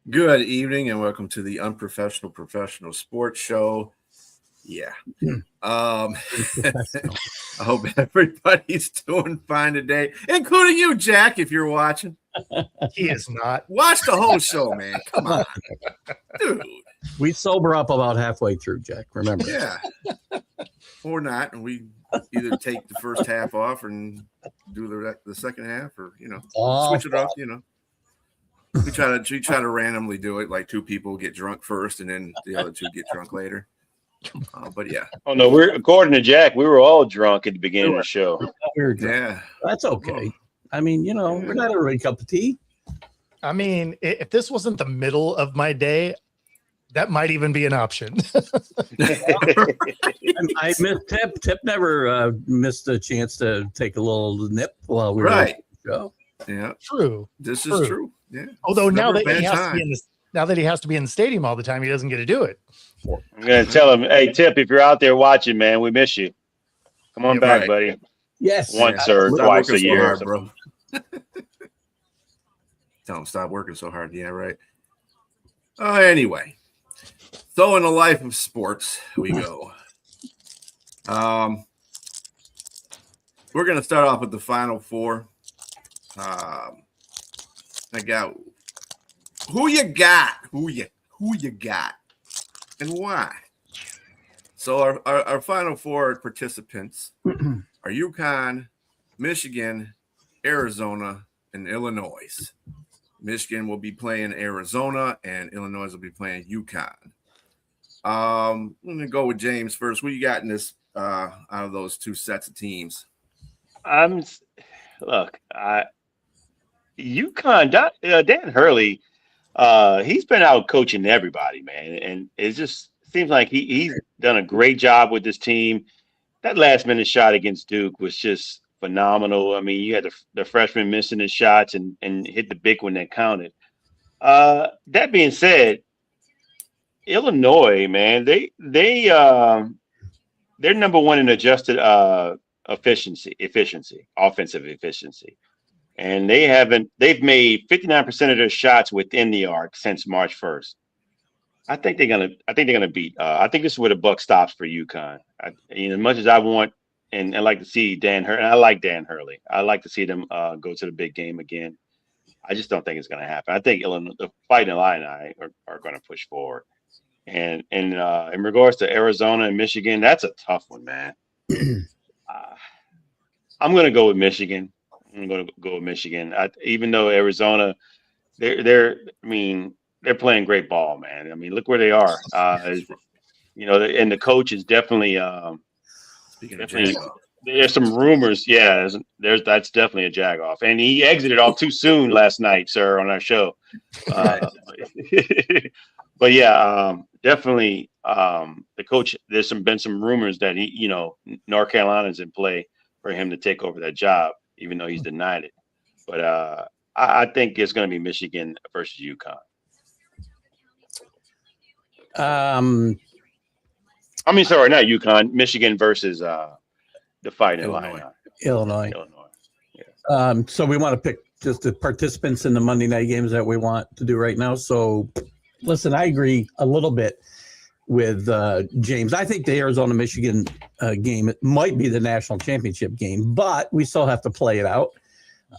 Good evening and welcome to the Unprofessional Professional Sports Show. Yeah. I hope everybody's doing fine today, including you, Jack, if you're watching. He is not. Watch the whole show, man. Come on. Dude. We sober up about halfway through, Jack. Remember. Yeah. Or not. And we either take the first half off and do the second half or, switch it up, We try to randomly do it, like two people get drunk first and then the other two get drunk later. But yeah. Oh no, according to Jack, we were all drunk at the beginning of the show. Yeah, that's okay. I mean, we're not every cup of tea. I mean, if this wasn't the middle of my day, that might even be an option. I missed Tip. Tip never missed a chance to take a little nip while we were on the show. Yeah, true. This is true. Yeah. Although now that he has to be in the stadium all the time, he doesn't get to do it. I'm gonna tell him, hey Tip, if you're out there watching, man, we miss you. Come on back, buddy. Yes. Once or twice a year, hard, bro. Tell him stop working so hard. Yeah, right. Anyway, so in the life of sports, we go. We're gonna start off with the Final Four. I got who you got, who you got, and why. So our Final Four participants are UConn, Michigan, Arizona, and Illinois. Michigan will be playing Arizona, and Illinois will be playing UConn. I'm gonna go with James first. What you got in this out of those two sets of teams? UConn, Dan Hurley, he's been out coaching everybody, man, and it just seems like he's done a great job with this team. That last minute shot against Duke was just phenomenal. I mean, you had the freshman missing his shots and hit the big one that counted. That being said, Illinois, man, they're number one in adjusted offensive efficiency. And they've made 59% of their shots within the arc since March 1st. I think they're gonna beat. I think this is where the buck stops for UConn. As much as I want and I like to see Dan Hurley, I like Dan Hurley. I like to see them go to the big game again. I just don't think it's gonna happen. I think the Fighting Illini are gonna push forward. And in regards to Arizona and Michigan, that's a tough one, man. I'm gonna go with Michigan. I'm going to go with Michigan. Even though Arizona, they're playing great ball, man. I mean, look where they are. And the coach is definitely. There's some rumors. Yeah, that's definitely a jag-off, and he exited off too soon last night, sir, on our show. But yeah, definitely the coach. There's been some rumors that North Carolina's in play for him to take over that job, even though he's denied it. But I think it's going to be Michigan versus UConn. Sorry, not UConn. Michigan versus the Fighting Illinois. Yeah. So we want to pick just the participants in the Monday night games that we want to do right now. So, listen, I agree a little bit with James. I think the Arizona-Michigan game might be the national championship game, but we still have to play it out.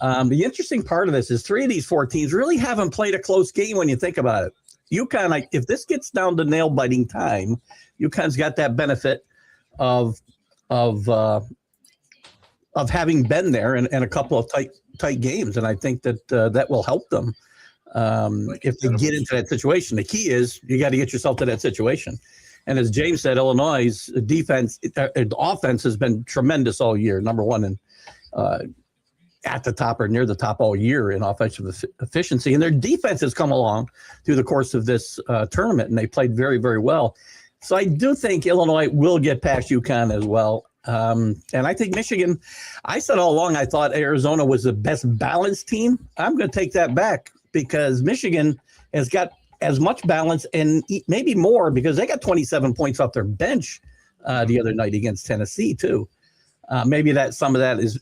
The interesting part of this is 3 of these 4 teams really haven't played a close game when you think about it. UConn, if this gets down to nail-biting time, UConn's got that benefit of having been there and a couple of tight games, and I think that that will help them if they get into that situation. The key is you got to get yourself to that situation. And as James said, Illinois' offense has been tremendous all year, number one in at the top or near the top all year in offensive efficiency. And their defense has come along through the course of this tournament, and they played very, very well. So I do think Illinois will get past UConn as well. And I think Michigan, I said all along, I thought Arizona was the best balanced team. I'm going to take that back because Michigan has got as much balance and maybe more because they got 27 points off their bench the other night against Tennessee too. Maybe that some of that is,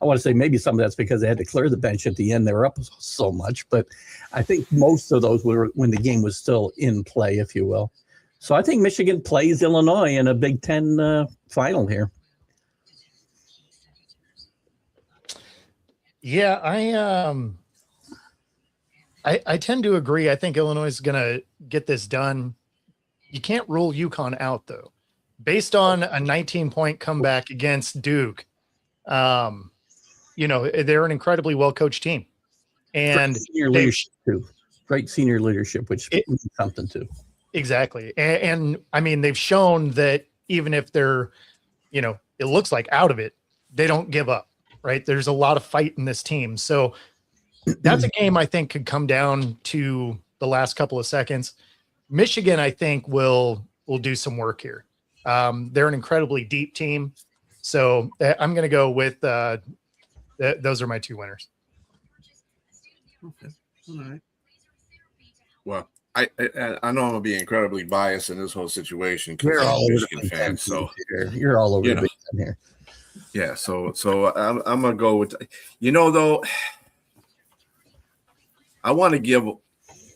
I want to say maybe some of that's because they had to clear the bench at the end. They were up so much, but I think most of those were when the game was still in play, if you will. So I think Michigan plays Illinois in a Big Ten final here. Yeah, I tend to agree. I think Illinois is going to get this done. You can't rule UConn out, though. Based on a 19-point comeback against Duke, you know, they're an incredibly well-coached team. And great senior leadership, too. Great senior leadership, which means something, too. Exactly. And I mean, they've shown that even if they're, you know, it looks like out of it, they don't give up, right? There's a lot of fight in this team. So that's a game I think could come down to the last couple of seconds. Michigan, I think, will do some work here. They're an incredibly deep team. So I'm going to go with those are my two winners. Okay. All right. Well, I know I'm going to be incredibly biased in this whole situation because I'm a Michigan fan. So you're all over the Big Ten here. Yeah. So I'm going to go with, you know, though, I want to give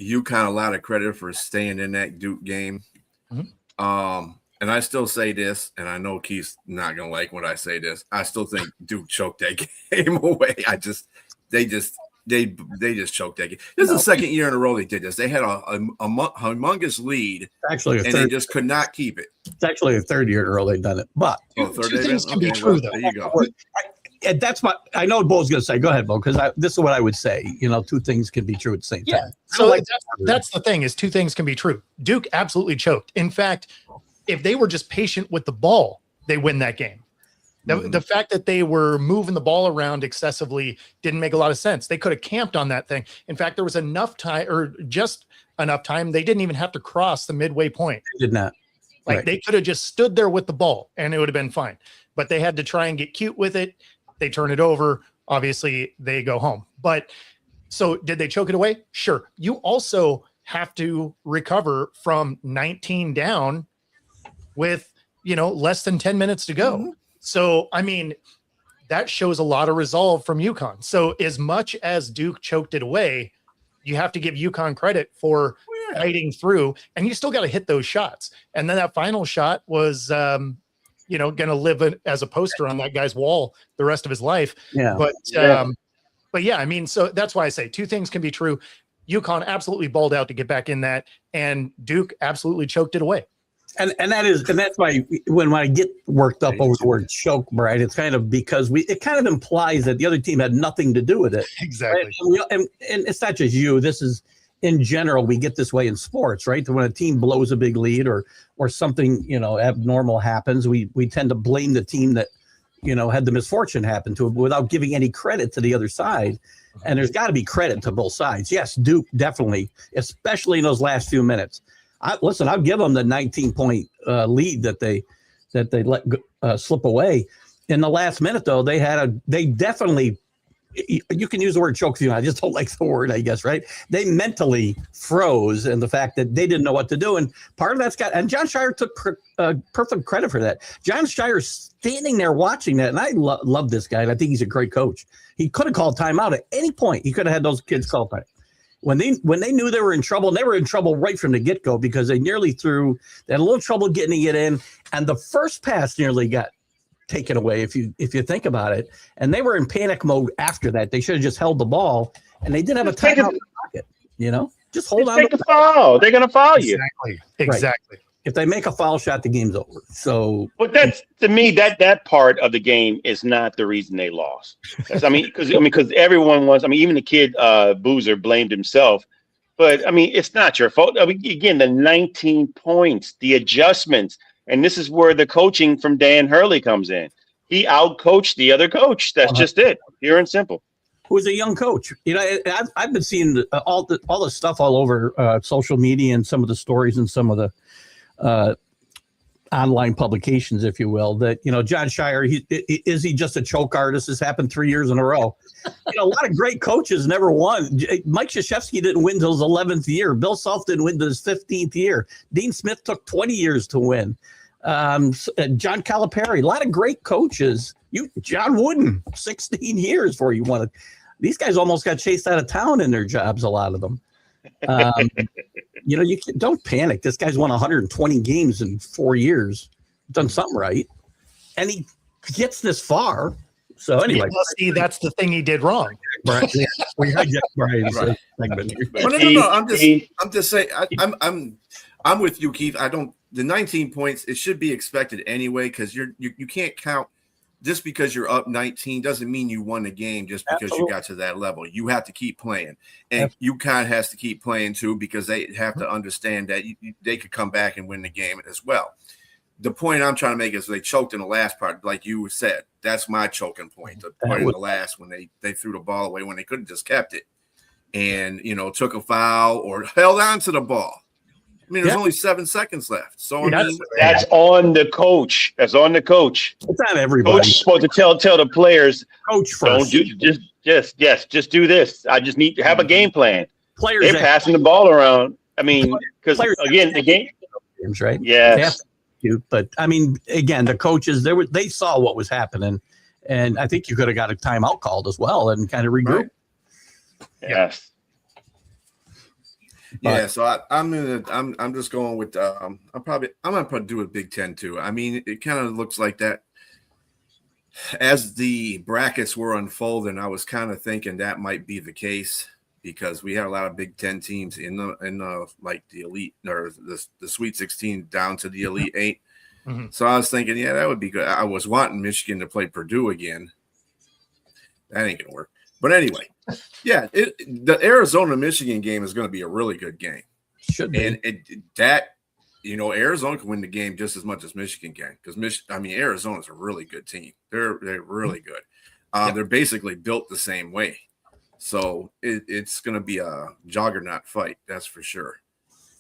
UConn a lot of credit for staying in that Duke game. Mm-hmm. And I still say this, and I know Keith's not going to like when I say this. I still think Duke choked that game away. They just choked that game. This is the second year in a row they did this. They had a humongous lead, they just could not keep it. It's actually a third year in a row they've done it. But two things can be true, though. There you go. And that's what I know Bo's going to say. Go ahead, Bo, because this is what I would say. You know, two things can be true at the same time. Yeah. So that's the thing is two things can be true. Duke absolutely choked. In fact, if they were just patient with the ball, they win that game. The fact that they were moving the ball around excessively didn't make a lot of sense. They could have camped on that thing. In fact, there was enough time, or just enough time. They didn't even have to cross the midway point. They did not. Like They could have just stood there with the ball and it would have been fine. But they had to try and get cute with it. They turn it over. Obviously, they go home. But so did they choke it away? Sure. You also have to recover from 19 down with, you know, less than 10 minutes to go. Mm-hmm. So, I mean, that shows a lot of resolve from UConn. So as much as Duke choked it away, you have to give UConn credit for fighting through, and you still got to hit those shots. And then that final shot was, you know, going to live as a poster on that guy's wall the rest of his life. Yeah. But yeah, I mean, so that's why I say two things can be true. UConn absolutely balled out to get back in that, and Duke absolutely choked it away. And that's why when I get worked up over the word choke, right, it's kind of because it kind of implies that the other team had nothing to do with it. Exactly. Right? And it's not just you. This is in general, we get this way in sports, right? When a team blows a big lead or something, you know, abnormal happens, we tend to blame the team that, you know, had the misfortune happen to it without giving any credit to the other side. And there's got to be credit to both sides. Yes, Duke definitely, especially in those last few minutes. I'll give them the 19-point lead that they let slip away. In the last minute, though, they definitely, you can use the word choke if you want. I just don't like the word, I guess, right? They mentally froze, and the fact that they didn't know what to do. And part of that's and John Shire took perfect credit for that. John Shire's standing there watching that, and I love this guy, and I think he's a great coach. He could have called timeout at any point. He could have had those kids call time. When they knew they were in trouble, and they were in trouble right from the get-go because they nearly they had a little trouble getting it in, and the first pass nearly got taken away if you think about it. And they were in panic mode after that. They should have just held the ball, and they didn't have a timeout in the pocket, you know? Just hold on. Take the foul. They're going to foul you. Exactly. If they make a foul shot, the game's over. So, but that's to me that part of the game is not the reason they lost. Because everyone was. I mean, even the kid Boozer blamed himself. But I mean, it's not your fault. I mean, again, the 19 points, the adjustments, and this is where the coaching from Dan Hurley comes in. He outcoached the other coach. That's just it, pure and simple. Who was a young coach? You know, I've been seeing all the stuff all over social media and some of the stories and some of the online publications, if you will, that, you know, John Shire, is he just a choke artist? This happened 3 years in a row. You know, a lot of great coaches never won. Mike Krzyzewski didn't win till his 11th year. Bill Self didn't win till his 15th year. Dean Smith took 20 years to win. John Calipari, a lot of great coaches. John Wooden, 16 years before you wanted. These guys almost got chased out of town in their jobs, a lot of them. You know, don't panic. This guy's won 120 games in 4 years. Done something right. And he gets this far. So anyway. Well, see, that's the thing he did wrong. Right. Yeah. We hijacked Brian's segment. No. I'm just saying. I'm with you, Keith. The 19 points, it should be expected anyway, because you can't count. Just because you're up 19 doesn't mean you won the game just because you got to that level. You have to keep playing. And UConn has to keep playing too, because they have to understand that they could come back and win the game as well. The point I'm trying to make is they choked in the last part, like you said. That's my choking point. The point in the last when they threw the ball away when they could have just kept it and, you know, took a foul or held on to the ball. I mean, there's only 7 seconds left. So that's on the coach. That's on the coach. It's not everybody. Coach is supposed to tell the players, coach first. Don't do just do this. I just need to have a game plan. Players, they're passing the ball around. I mean, because again, the game games, right? Yes. But I mean, again, the coaches they saw what was happening, and I think you could have got a timeout called as well and kind of regroup. Right. Yes. Yeah, so I'm just going with I'm gonna do a Big Ten too. I mean, it kind of looks like that as the brackets were unfolding. I was kind of thinking that might be the case because we had a lot of Big Ten teams in the like the elite or the Sweet 16 down to the Elite 8. Mm-hmm. So I was thinking, yeah, that would be good. I was wanting Michigan to play Purdue again. That ain't gonna work. But anyway, yeah, the Arizona-Michigan game is going to be a really good game. Should be. And Arizona can win the game just as much as Michigan can because Arizona's a really good team. They're really good. They're basically built the same way. So it's going to be a juggernaut fight, that's for sure.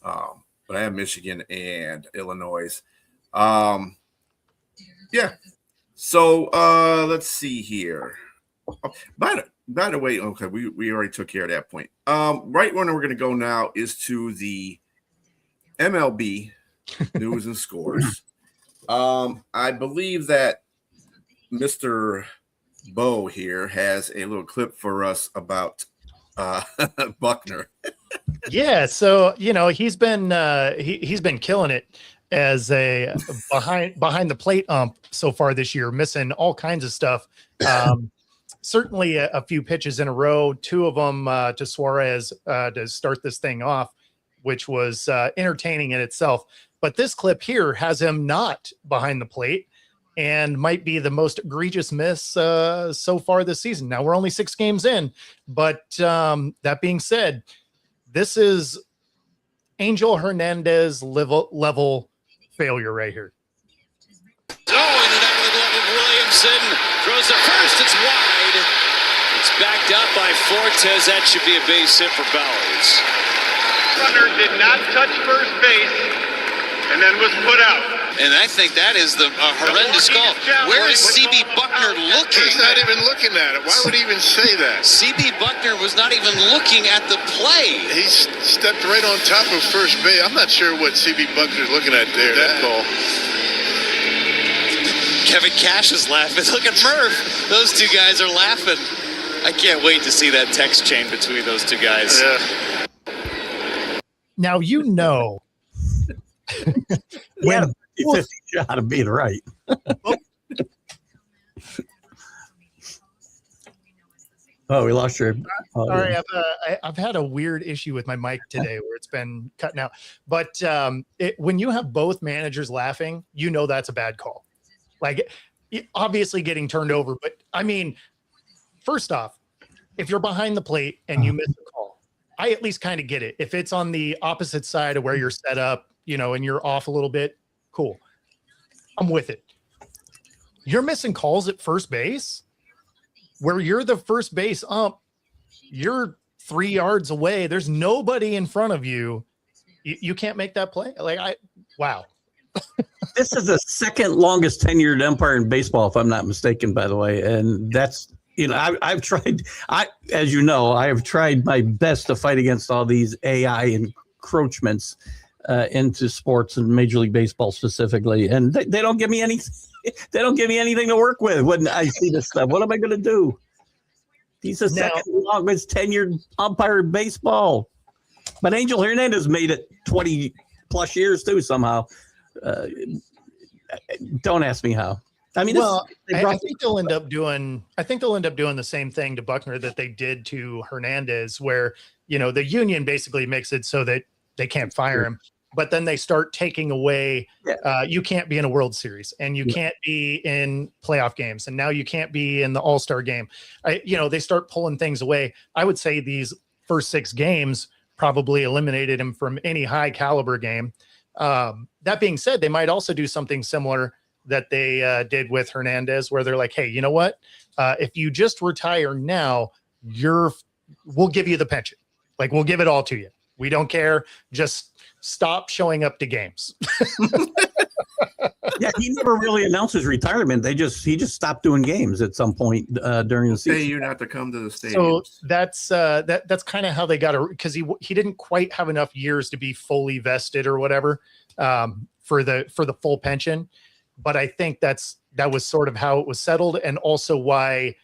But I have Michigan and Illinois. Yeah. So let's see here. By the way, okay, we already took care of that point. Right when we're going to go now is to the MLB news and scores. I believe that Mr. Bo here has a little clip for us about Buckner. Yeah, so he's been killing it as a behind the plate ump so far this year, missing all kinds of stuff. Certainly a few pitches in a row, 2 of them to Suarez to start this thing off, which was entertaining in itself. But this clip here has him not behind the plate and might be the most egregious miss so far this season. Now, we're only 6 games in, but that being said, this is Angel Hernandez level failure right here. Oh, and out of the glove of Williamson. Throws it first. It's wide. It's backed up by Fortes. That should be a base hit for Bowers. Runner did not touch first base and then was put out. And I think that is the horrendous call. Where is C.B. Buckner looking? He's not even looking at it. Why would he even say that? C.B. Buckner was not even looking at the play. He stepped right on top of first base. I'm not sure what C.B. Buckner's looking at there. That call. Kevin Cash is laughing. Look at Murph. Those 2 guys are laughing. I can't wait to see that text chain between those 2 guys. Yeah. Now, when 50 shot of being right. Oh, we lost your. Sorry, I've had a weird issue with my mic today where it's been cutting out. But when you have both managers laughing, you know that's a bad call. Like, obviously getting turned over. But I mean, first off, if you're behind the plate and you miss a call, I at least kind of get it. If it's on the opposite side of where you're set up, and you're off a little bit, cool. I'm with it. You're missing calls at first base where you're the first base ump. You're 3 yards away. There's nobody in front of you. You can't make that play. Wow. This is the second longest tenured umpire in baseball, if I'm not mistaken, by the way. And that's, I've tried, as you know, I have tried my best to fight against all these AI encroachments into sports and Major League Baseball specifically. And they don't give me any, they don't give me anything to work with when I see this stuff. What am I going to do? He's the second longest tenured umpire in baseball. But Angel Hernandez made it 20 plus years too, somehow. Don't ask me how. I mean, I think they'll end up doing the same thing to Buckner that they did to Hernandez, where, the union basically makes it so that they can't fire him, but then they start taking away, you can't be in a World Series and you can't be in playoff games. And now you can't be in the All-Star game. They start pulling things away. I would say these first 6 games probably eliminated him from any high caliber game. That being said, they might also do something similar that they did with Hernandez, where they're like, hey, you know what? If you just retire now, we'll give you the pension. Like, we'll give it all to you. We don't care. Just stop showing up to games. Yeah, he never really announced his retirement. He just stopped doing games at some point during the season. Pay you not to come to the stadium. So that's kind of how they got it, because he didn't quite have enough years to be fully vested or whatever for the full pension. But I think that was sort of how it was settled, and also why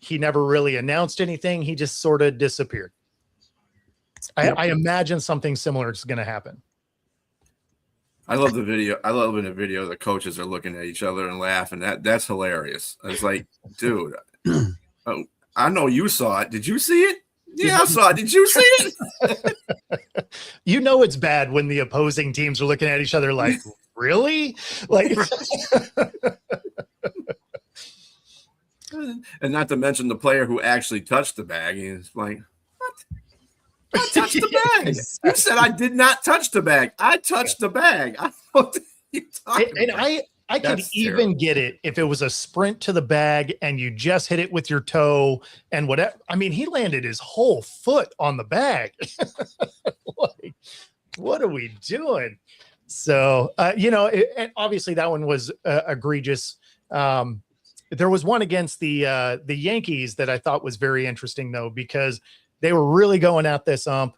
he never really announced anything. He just sort of disappeared. I imagine something similar is going to happen. I love the video. I love in the video the coaches are looking at each other and laughing. That's hilarious. I was like, dude, I know you saw it. Did you see it? Yeah, I saw it. Did you see it? It's bad when the opposing teams are looking at each other like, really? Like, and not to mention the player who actually touched the bag. He's like, what? I touched the bag. You said I did not touch the bag. I touched the bag. What are you talking about? I could even get it if it was a sprint to the bag and you just hit it with your toe and whatever. I mean, he landed his whole foot on the bag. Like, what are we doing? So, and obviously that one was egregious. There was one against the Yankees that I thought was very interesting, though, because they were really going at this ump,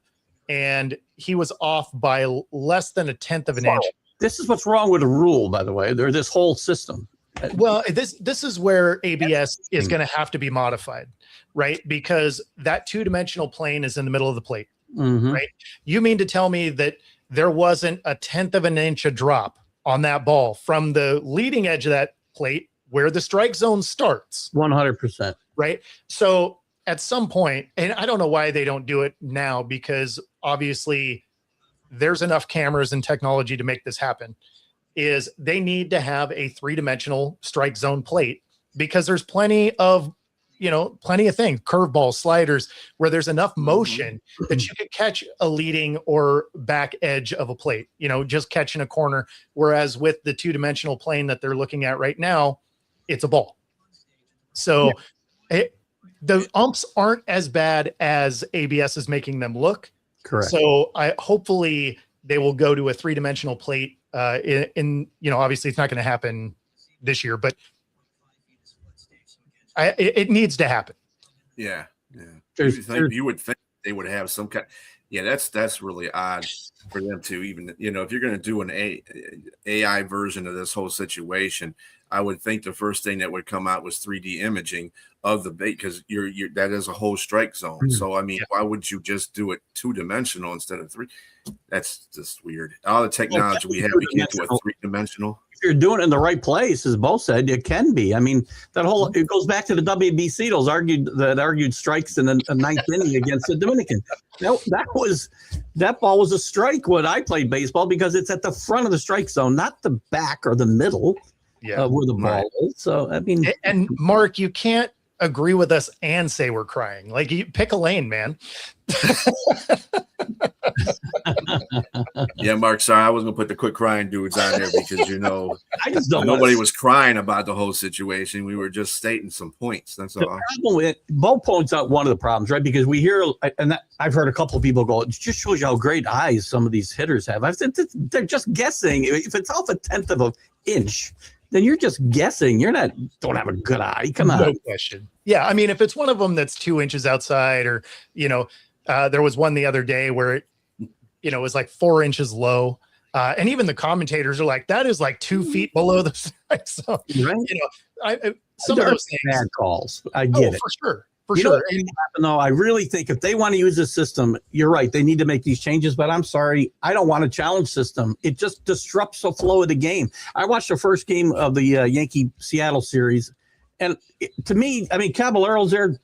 and he was off by less than 1/10 of an inch. This is what's wrong with the rule, by the way. This whole system. Well, this is where ABS is going to have to be modified, right? Because that 2-dimensional plane is in the middle of the plate, right? You mean to tell me that there wasn't 1/10 of an inch of drop on that ball from the leading edge of that plate where the strike zone starts? 100%. Right? So at some point, and I don't know why they don't do it now, because obviously there's enough cameras and technology to make this happen, is they need to have a 3-dimensional strike zone plate, because there's plenty of things, curveballs, sliders, where there's enough motion that you could catch a leading or back edge of a plate, just catching a corner. Whereas with the 2-dimensional plane that they're looking at right now, it's a ball. So the umps aren't as bad as ABS is making them look. Correct. So hopefully they will go to a 3-dimensional plate. Obviously it's not going to happen this year, but it needs to happen. Yeah. You You would think they would have some kind. Yeah, that's really odd for them to even, if you're going to do an AI version of this whole situation, I would think the first thing that would come out was 3D imaging of the bait, because you're that is a whole strike zone. So I mean, why would you just do it 2-dimensional instead of 3? That's just weird. All the technology we have, we can't do it 3-dimensional. If you're doing it in the right place, as Bo said, it can be. I mean, it goes back to the WBC. Those argued strikes in the ninth inning against the Dominican. That ball was a strike when I played baseball, because it's at the front of the strike zone, not the back or the middle where the ball is. So I mean, and Mark, you can't agree with us and say we're crying. Like, you pick a lane, man. Yeah, Mark, sorry, I was gonna put the quick crying dudes on there because I just don't. Nobody was crying about the whole situation. We were just stating some points. That's all. Problem with Bo points out one of the problems, right? Because we hear, and I've heard a couple of people go, it just shows you how great eyes some of these hitters have. I've said they're just guessing. If it's off a tenth of an inch, then you're just guessing. Don't have a good eye. Come on. No question. Yeah, I mean, if it's one of them that's 2 inches outside, or there was one the other day where it was like 4 inches low. And even the commentators are like, that is like 2 feet below the strike zone. Right. Some of those things. Bad calls. I get it. For sure. For sure. No, I really think if they want to use this system, you're right. They need to make these changes, but I'm sorry. I don't want a challenge system. It just disrupts the flow of the game. I watched the first game of the Yankee Seattle series. And to me, I mean, Caballero's there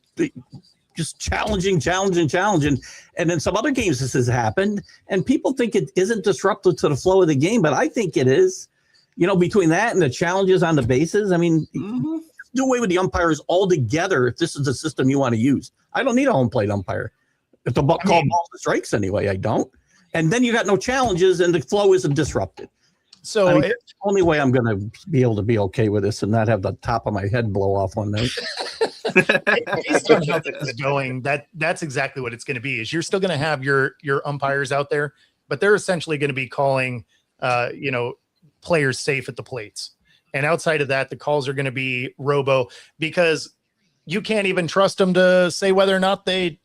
just challenging. And then some other games this has happened, and people think it isn't disruptive to the flow of the game, but I think it is. Between that and the challenges on the bases, I mean, do away with the umpires altogether if this is the system you want to use. I don't need a home plate umpire. If the ball calls the strikes anyway, I don't. And then you got no challenges and the flow isn't disrupted. So it's the only way I'm going to be able to be okay with this and not have the top of my head blow off one night. Based on how this is going, that's exactly what it's going to be. Is you're still going to have your umpires out there, but they're essentially going to be calling, players safe at the plates. And outside of that, the calls are going to be robo, because you can't even trust them to say whether or not they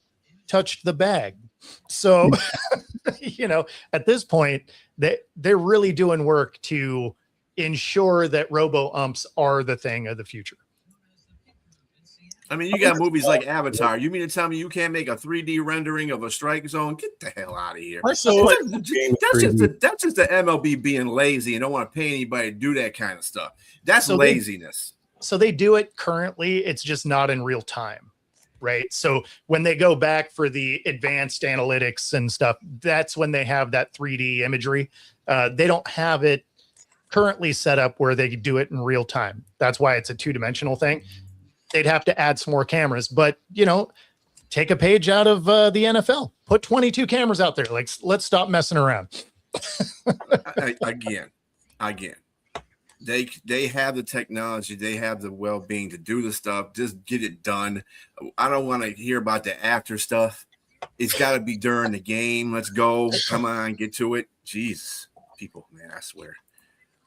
touched the bag. So, at this point, they're really doing work to ensure that robo umps are the thing of the future. I mean, you got movies like Avatar. You mean to tell me you can't make a 3D rendering of a strike zone? Get the hell out of here. So that's just the MLB being lazy and don't want to pay anybody to do that kind of stuff. That's laziness. So they do it currently. It's just not in real time, right? So when they go back for the advanced analytics and stuff, that's when they have that 3D imagery. They don't have it currently set up where they do it in real time. That's why it's a 2-dimensional thing. They'd have to add some more cameras, but take a page out of the NFL, put 22 cameras out there. Like, let's stop messing around. Again, they have the technology, they have the well-being to do the stuff. Just get it done. I don't want to hear about the after stuff. It's got to be during the game. Let's go. Come on, get to it. Jeez, people, man, I swear.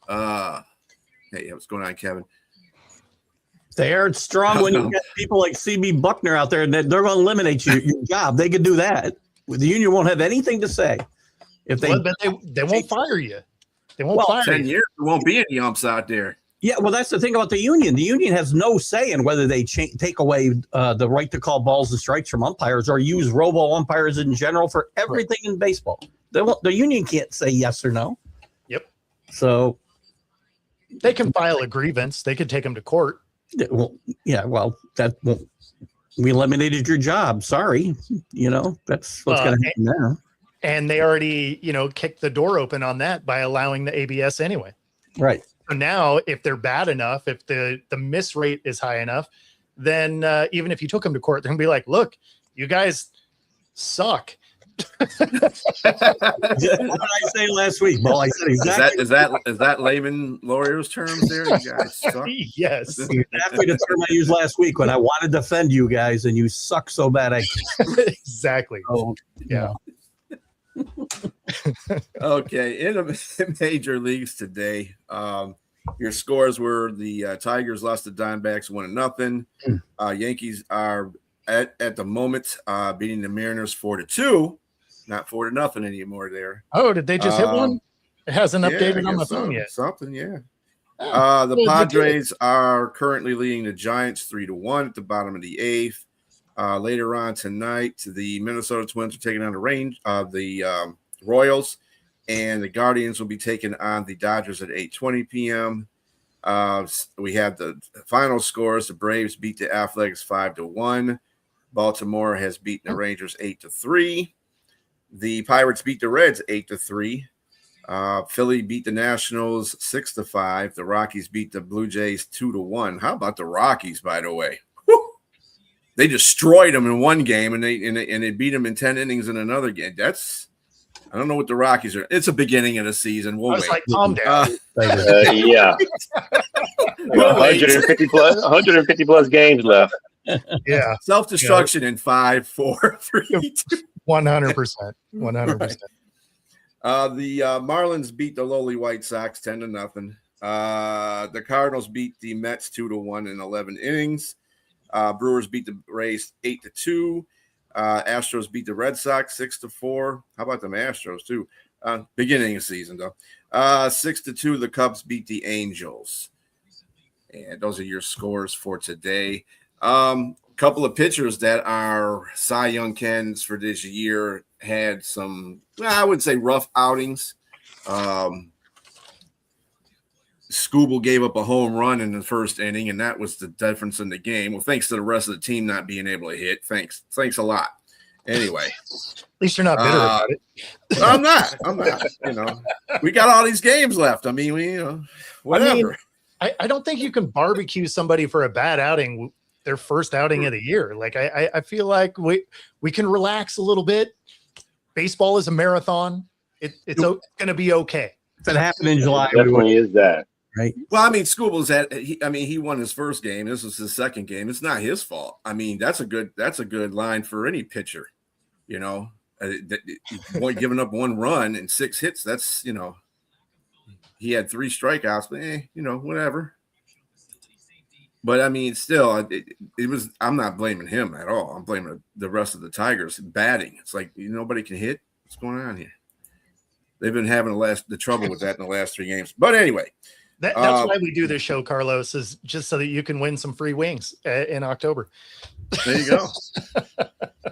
Hey, what's going on, Kevin? They aren't strong when you get people like CB Buckner out there, and they're going to eliminate your job. They could do that. The union won't have anything to say if they. But they won't fire you. They won't fire 10 you. years, there won't be any umps out there. Yeah, well, that's the thing about the union. The union has no say in whether they take away the right to call balls and strikes from umpires or use robo umpires in general for everything in baseball. The union can't say yes or no. Yep. So they can file a grievance. They could take them to court. Well, that won't. We eliminated your job. Sorry, that's what's going to happen now. And they already, kicked the door open on that by allowing the ABS anyway. Right. So now, if they're bad enough, if the miss rate is high enough, then even if you took them to court, they're gonna be like, "Look, you guys suck." What did I say last week, Bo? I said exactly. Is that layman lawyers' terms there? You guys suck? Yes. Exactly the term I used last week when I want to defend you guys, and you suck so bad. Exactly. Oh, yeah. Okay, in the major leagues today, your scores were the Tigers lost to Diamondbacks 1-0. Yankees are at the moment beating the Mariners 4-2. Not 4-0 anymore there. Oh, did they just hit one? It hasn't Yeah, updated I on my guess phone yet. Something, yeah. Oh, The well, they did it. Padres are currently leading the Giants 3-1 at the bottom of the 8th. Later on tonight, the Minnesota Twins are taking on the Royals, and the Guardians will be taking on the Dodgers at 8:20 p.m. We have the final scores. The Braves beat the Athletics 5-1. Baltimore has beaten the Rangers 8-3. The Pirates beat the Reds 8-3. Philly beat the Nationals 6-5. The Rockies beat the Blue Jays 2-1. How about the Rockies, by the way? Whew. They destroyed them in one game, and they beat them in 10 innings in another game. I don't know what the Rockies are. It's a beginning of the season. We'll I was wait. like, calm down. Yeah. 150 plus games left. Yeah. Self-destruction in 5, 4, 3, 2. 100%. 100%. The Marlins beat the lowly White Sox 10-0. The Cardinals beat the Mets 2-1 in 11 innings. Brewers beat the Rays 8-2. Astros beat the Red Sox 6-4. How about them Astros too? Beginning of season though. 6-2. The Cubs beat the Angels. And those are your scores for today. Couple of pitchers that are Cy Young candidates for this year had some, I would say, rough outings. Skubal gave up a home run in the first inning, and that was the difference in the game. Well, thanks to the rest of the team not being able to hit. Thanks a lot. Anyway, at least you're not bitter about it. I'm not. You know, we got all these games left. I mean, whatever. I don't think you can barbecue somebody for a bad outing, their first outing of the year. Like I feel like we can relax a little bit. Baseball is a marathon. It's going to be okay. If it happened in July, Definitely is that. Right. Well, I mean, Skubal's he won his first game. This was his second game. It's not his fault. I mean, that's a good line for any pitcher. You know, giving up one run and 6 hits. That's, you know, he had 3 strikeouts, but you know, whatever. But I mean, still, it was. I'm not blaming him at all. I'm blaming the rest of the Tigers batting. It's like nobody can hit. What's going on here? They've been having the trouble with that in the last 3 games. But anyway, that's why we do this show, Carlos, is just so that you can win some free wings in October. There you go.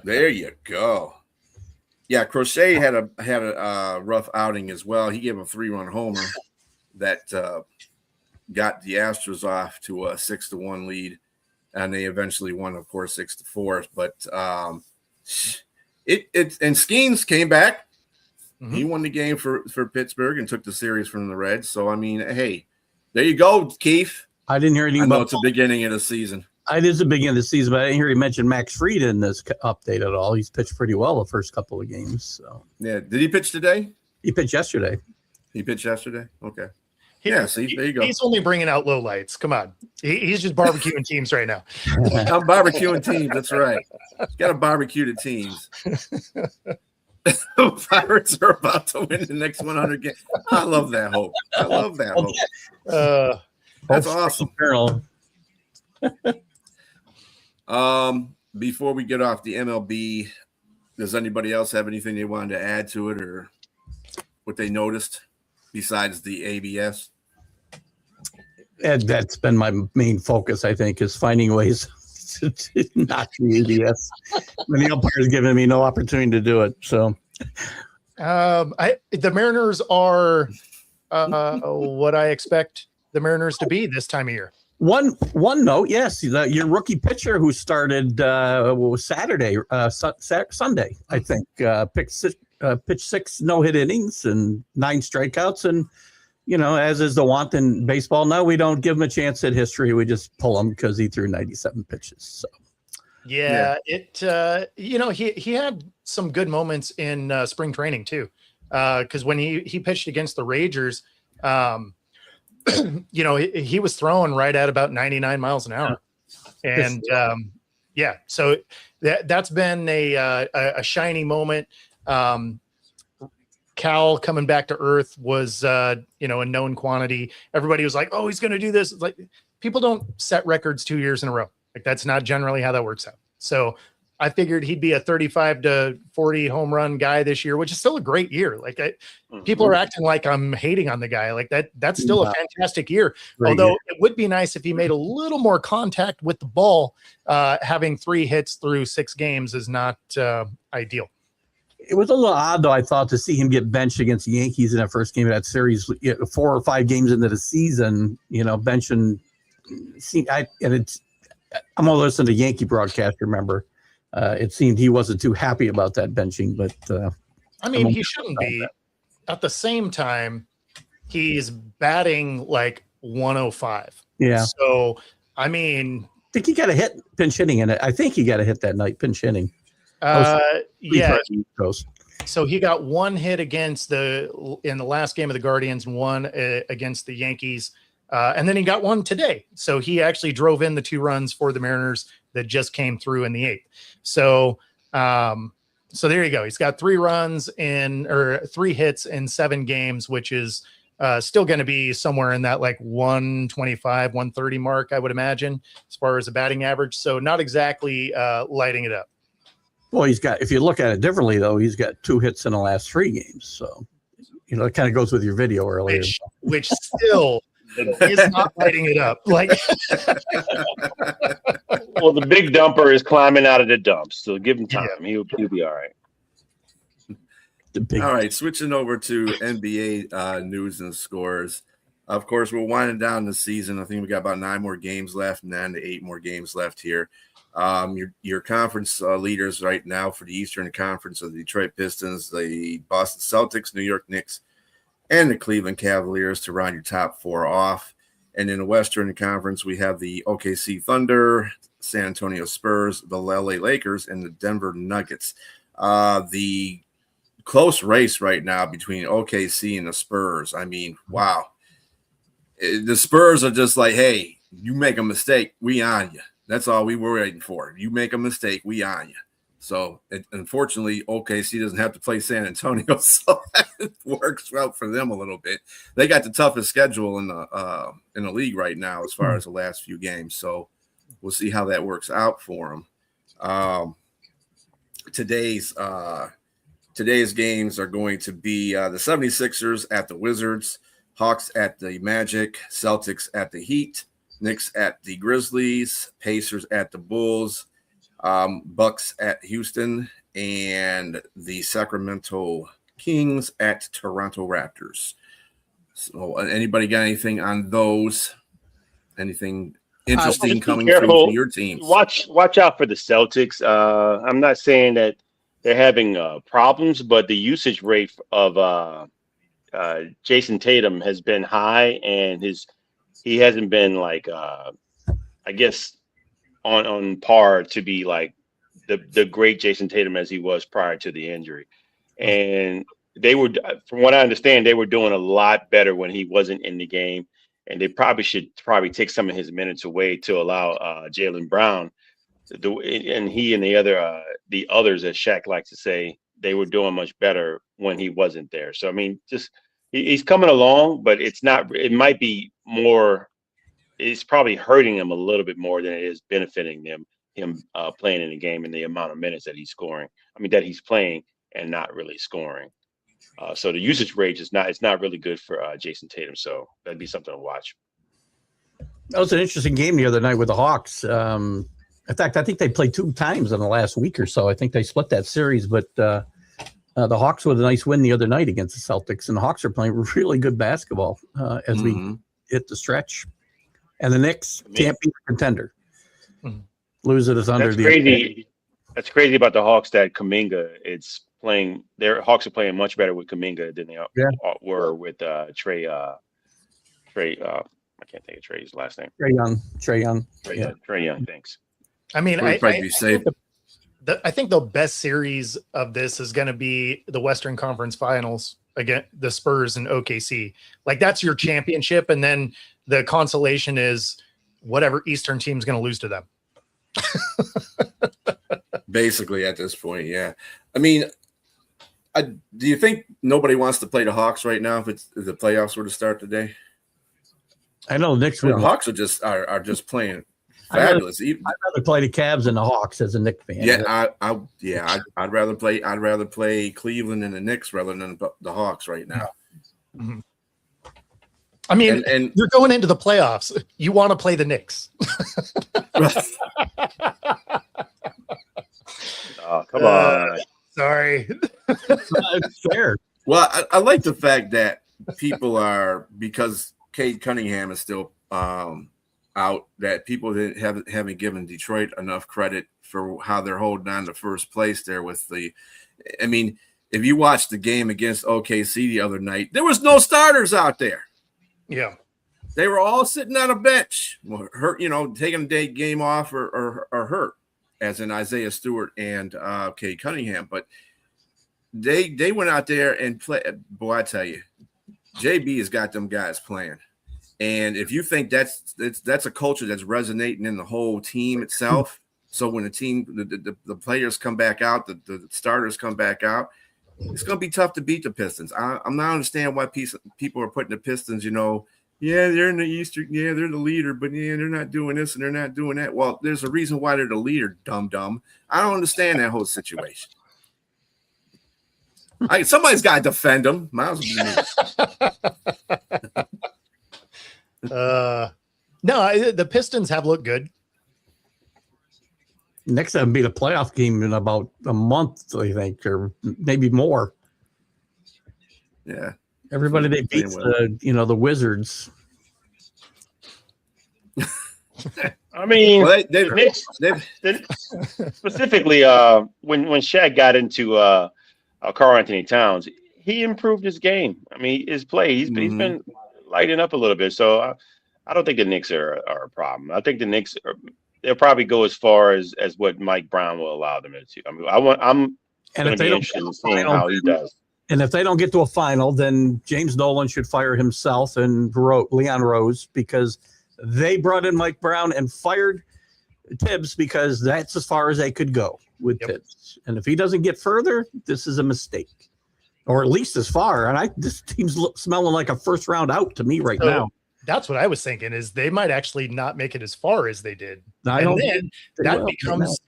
There you go. Yeah, Crochet had a rough outing as well. He gave a 3-run homer that got the Astros off to a 6-1 lead, and they eventually won, of course, 6-4. But and Skeens came back. Mm-hmm. He won the game for Pittsburgh and took the series from the Reds. So I mean, hey, there you go, Keith. I didn't hear anything about it's the beginning of the season. It is the beginning of the season, but I didn't hear you mention Max Fried in this update at all. He's pitched pretty well the first couple of games. So yeah, did he pitch today? He pitched yesterday. Okay. Yeah, see, there you go. He's only bringing out low lights. Come on. He's just barbecuing teams right now. I'm barbecuing teams. That's right. Got to barbecue the teams. The Pirates are about to win the next 100 games. I love that hope. That's awesome. Before we get off the MLB, does anybody else have anything they wanted to add to it or what they noticed besides the ABS? And that's been my main focus, I think, is finding ways to not the ABS. The umpire's giving me no opportunity to do it. So, the Mariners are what I expect the Mariners to be this time of year. One note, yes, your rookie pitcher who started Saturday, Sunday, I think, pitched 6 no-hit innings and 9 strikeouts, and as is the want in baseball, now we don't give him a chance at history. We just pull him because he threw 97 pitches. So, yeah. He had some good moments in spring training too, because when he pitched against the Rangers, he was throwing right at about 99 miles an hour, and so that's been a shiny moment. Cal coming back to earth was, a known quantity. Everybody was like, oh, he's going to do this. It's like, people don't set records 2 years in a row. Like, that's not generally how that works out. So I figured he'd be a 35 to 40 home run guy this year, which is still a great year. Like people are acting like I'm hating on the guy. Like that's still a fantastic year. Although it would be nice if he made a little more contact with the ball. Having 3 hits through 6 games is not ideal. It was a little odd, though, I thought, to see him get benched against the Yankees in that first game of that series, 4 or 5 games into the season, benching. I'm going to listen to Yankee broadcast, remember. It seemed he wasn't too happy about that benching, but I mean, he shouldn't be. At the same time, he's batting like 105. Yeah. So, I mean, I think he got a hit pinch hitting in it. I think he got a hit that night, pinch hitting. Yeah. So he got 1 hit in the last game of the Guardians, 1 against the Yankees. And then he got 1 today. So he actually drove in the 2 runs for the Mariners that just came through in the 8th. So, so there you go. He's got 3 hits in 7 games, which is still going to be somewhere in that like 125, 130 mark, I would imagine, as far as a batting average. So not exactly lighting it up. Well, if you look at it differently, though, he's got 2 hits in the last 3 games. So, it kind of goes with your video earlier. Which still is not lighting it up. Like, well, the big dumper is climbing out of the dumps, so give him time. Yeah. He'll be all right. All right, switching over to NBA news and scores. Of course, we're winding down the season. I think we got about 9 more games left, 9 to 8 more games left here. Your conference leaders right now for the Eastern Conference are the Detroit Pistons, the Boston Celtics, New York Knicks, and the Cleveland Cavaliers to round your top 4 off. And in the Western Conference, we have the OKC Thunder, San Antonio Spurs, the LA Lakers, and the Denver Nuggets. The close race right now between OKC and the Spurs. I mean, wow. The Spurs are just like, hey, you make a mistake, we on you. That's all we were waiting for. You make a mistake, we on you. So, unfortunately, OKC doesn't have to play San Antonio, so it works out for them a little bit. They got the toughest schedule in the league right now as far as the last few games. So, we'll see how that works out for them. Today's games are going to be the 76ers at the Wizards, Hawks at the Magic, Celtics at the Heat, Knicks at the Grizzlies, Pacers at the Bulls, Bucks at Houston, and the Sacramento Kings at Toronto Raptors. So anybody got anything on those? Anything interesting coming through for your teams? Watch out for the Celtics. I'm not saying that they're having problems, but the usage rate of Jason Tatum has been high, and he hasn't been like I guess on par to be like the great Jason Tatum as he was prior to the injury. And they were, from what I understand, they were doing a lot better when he wasn't in the game, and they should take some of his minutes away to allow Jaylen Brown. And he and the others, as Shaq likes to say, they were doing much better when he wasn't there. So I mean, just he's coming along, but it's not. It might be more. It's probably hurting him a little bit more than it is benefiting him playing in the game and the amount of minutes that he's scoring. I mean, that he's playing and not really scoring. So the usage rate is not really good for Jason Tatum. So that'd be something to watch. That was an interesting game the other night with the Hawks. In fact, I think they played 2 times in the last week or so. I think they split that series, but the Hawks with a nice win the other night against the Celtics, and the Hawks are playing really good basketball as we hit the stretch. And the Knicks can't be a contender. Lose it is under That's crazy. That's crazy about the Hawks that Kuminga is playing. Their Hawks are playing much better with Kuminga than they were with Trey. I can't think of Trey's last name. Trey Young. Trey Young. Thanks. I mean, I think the best series of this is going to be the Western Conference Finals against the Spurs and OKC. Like, that's your championship, and then the consolation is whatever Eastern team's going to lose to them. Basically, at this point, yeah. I mean, do you think nobody wants to play the Hawks right now if the playoffs were to start today? I know Knicks. The Hawks are just playing fabulous. I'd rather play the Cavs than the Hawks as a Knicks fan. Yeah, I'd rather play Cleveland and the Knicks rather than the Hawks right now. Mm-hmm. I mean, and you're going into the playoffs. You want to play the Knicks. Oh, come on. Sorry. It's fair. Well, I like the fact that people are, because Cade Cunningham is still out, that people haven't given Detroit enough credit for how they're holding on to first place there with the – I mean, if you watched the game against OKC the other night, there was no starters out there. Yeah. They were all sitting on a bench, hurt, taking a day game off or hurt, as in Isaiah Stewart and Cade Cunningham. But they went out there and played. Boy, I tell you, JB has got them guys playing. And if you think that's a culture that's resonating in the whole team itself, so when the players come back out, the starters come back out, it's going to be tough to beat the Pistons. I'm not understanding why people are putting the Pistons, yeah, they're in the Eastern, yeah, they're the leader, but yeah, they're not doing this and they're not doing that. Well, there's a reason why they're the leader, dumb. I don't understand that whole situation. Somebody's got to defend them. Might as well be me. No, the Pistons have looked good. Next time be the playoff game in about a month, I think, or maybe more. Yeah. Everybody they beat the Wizards. I mean, well, specifically when Shaq got into Karl Anthony Towns, he improved his game. I mean, his play, he's been lighting up a little bit. So I don't think the Knicks are a problem. I think the Knicks they'll probably go as far as what Mike Brown will allow them to. I mean, I'm going to be interested in seeing how he does. And if they don't get to a final, then James Nolan should fire himself and Leon Rose, because they brought in Mike Brown and fired Tibbs because that's as far as they could go with Tibbs. And if he doesn't get further, this is a mistake, or at least as far. And this team's smelling like a first round out to me right now. That's what I was thinking, is they might actually not make it as far as they did. Then that becomes,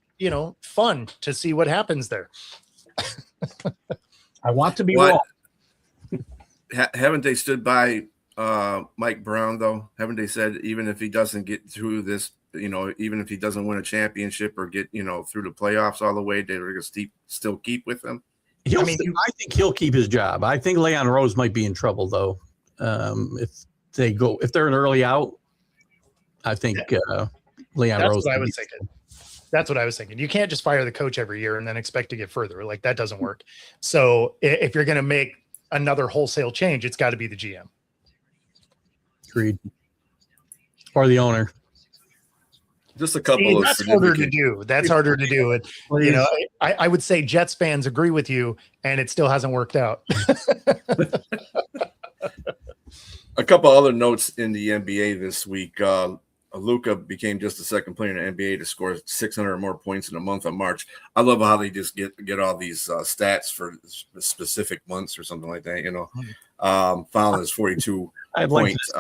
fun to see what happens there. I want to be wrong. Haven't they stood by Mike Brown, though? Haven't they said even if he doesn't get through this, even if he doesn't win a championship or get, through the playoffs all the way, they're going to still keep with him? I think he'll keep his job. I think Leon Rose might be in trouble, though. If they're an early out, I think Leon Rose. That's what I was thinking. That's what I was thinking. You can't just fire the coach every year and then expect to get further. Like, that doesn't work. So if you're going to make another wholesale change, it's got to be the GM. Agreed. Or the owner. Just a couple of that's harder to do. That's harder to do. And, I would say Jets fans agree with you, and it still hasn't worked out. A couple other notes in the NBA this week. Luka became just the second player in the NBA to score 600 or more points in a month of March. I love how they just get all these stats for specific months or something like that. Fouling is 42 points.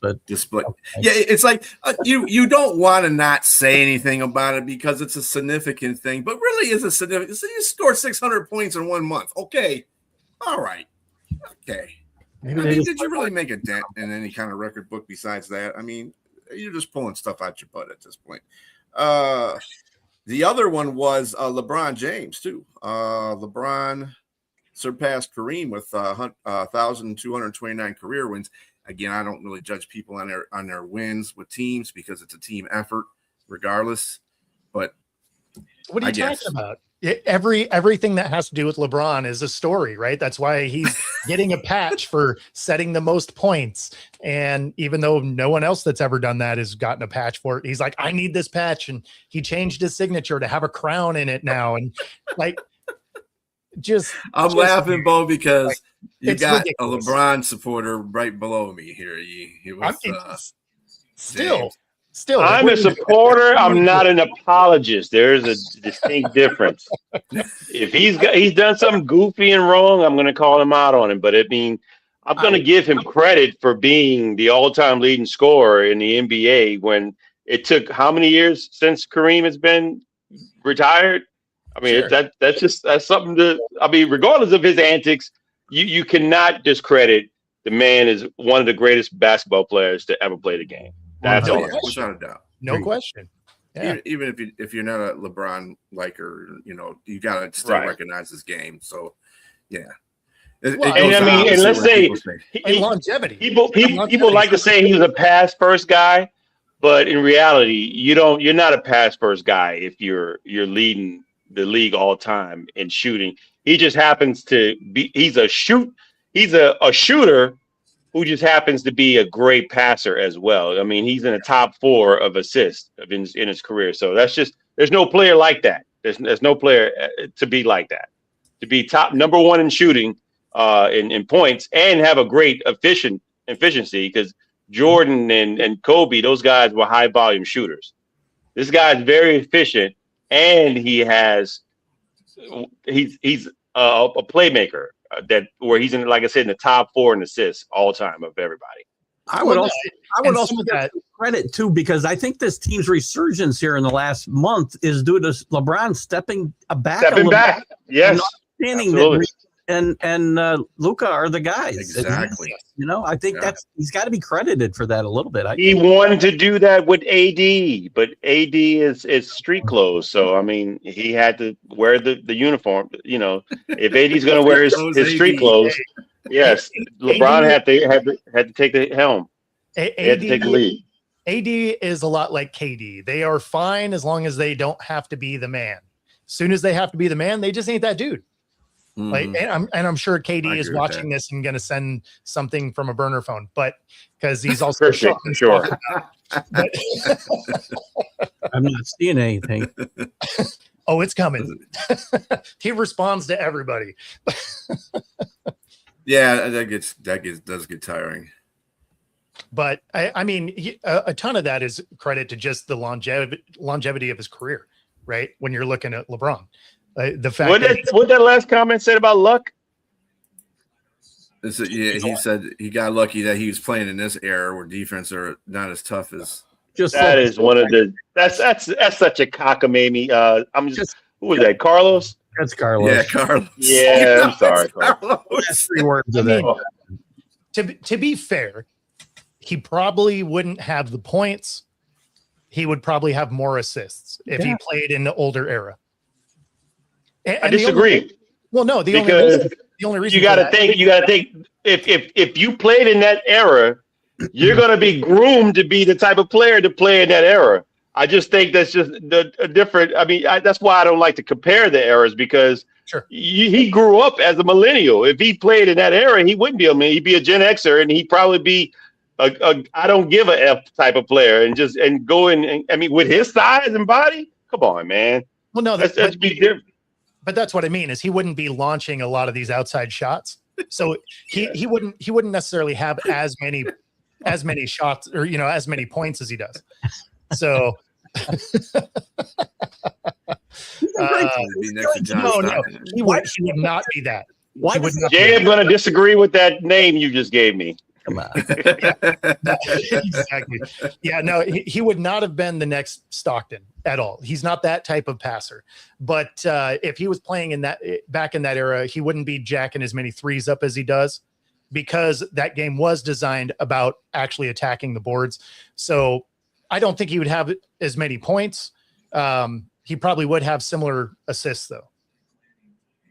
But display. Yeah, it's like you don't want to not say anything about it because it's a significant thing, but really is a significant. So you score 600 points in 1 month. Okay, all right, okay. Did you really make a dent in any kind of record book besides that? I mean, you're just pulling stuff out your butt at this point. The other one was LeBron James, too. LeBron surpassed Kareem with 1,229 career wins. Again, I don't really judge people on their wins with teams because it's a team effort regardless. But what are you talking about? Everything that has to do with LeBron is a story, right? That's why he's getting a patch for setting the most points. And even though no one else that's ever done that has gotten a patch for it, he's like, I need this patch. And he changed his signature to have a crown in it now. And I'm laughing, Bo, because you got ridiculous. A LeBron supporter right below me here. Still, I'm a supporter. I'm not an apologist. There's a distinct difference. If he's done something goofy and wrong, I'm going to call him out on him. But I'm going to give him credit for being the all-time leading scorer in the NBA when it took how many years since Kareem has been retired? I mean, Sure. that's something to. I mean, regardless of his antics, you cannot discredit the man is one of the greatest basketball players to ever play the game. That's all. Without a doubt. No question. Yeah. Even if you're not a LeBron liker, you gotta still recognize his game. So, yeah. And let's say and longevity. People like to say he was a pass first guy, but in reality, you're not a pass first guy if you're leading the league all time in shooting. He just happens to be. He's a shooter who just happens to be a great passer as well. I mean, he's in the top 4 of assists in his career. So there's no player like that. There's no player to be like that. To be top number 1 in shooting, in points, and have a great efficiency, because Jordan and Kobe, those guys were high volume shooters. This guy's very efficient, and he's a playmaker. Where he's in, like I said, in the top 4 in assists all time of everybody. I would also give credit too, because I think this team's resurgence here in the last month is due to LeBron stepping back. Yes, absolutely. And Luka are the guys. Exactly. I think he's got to be credited for that a little bit. He wanted to do that with AD, but AD is street clothes. So I mean, he had to wear the uniform. If AD's going to wear his street clothes, yes, LeBron had to take the helm. He had to take the lead. AD is a lot like KD. They are fine as long as they don't have to be the man. As soon as they have to be the man, they just ain't that dude. Like, and I'm sure KD is watching this and going to send something from a burner phone, but because he's also sure. I'm not seeing anything. Oh, it's coming. He responds to everybody. Yeah, does get tiring. But I mean, a ton of that is credit to just the longevity of his career, right? When you're looking at LeBron. The fact what that last comment said about luck. He said he got lucky that he was playing in this era where defense are not as tough as. That is one of the that's such a cockamamie. Who was that? Carlos. That's Carlos. Yeah, Carlos. Yeah, I'm sorry, Carlos. That's 3 words of that. To be fair, he probably wouldn't have the points. He would probably have more assists if he played in the older era. I disagree. The only reason you got to think if you played in that era, you're going to be groomed to be the type of player to play in that era. I just think that's just a different. I mean, that's why I don't like to compare the eras, because he grew up as a millennial. If he played in that era, he wouldn't be a millennial. He'd be a Gen Xer, and he'd probably be a I don't give a F type of player, and go in. I mean, with his size and body, come on, man. Well, no, that's be different. But that's what I mean, is he wouldn't be launching a lot of these outside shots. So he wouldn't necessarily have as many shots, or as many points as he does. So he would not be that. Jay, I'm going to disagree with that name you just gave me. Come on. Exactly. Yeah, no, he would not have been the next Stockton at all. He's not that type of passer. But if he was playing back in that era, he wouldn't be jacking as many threes up as he does, because that game was designed about actually attacking the boards. So I don't think he would have as many points. He probably would have similar assists, though.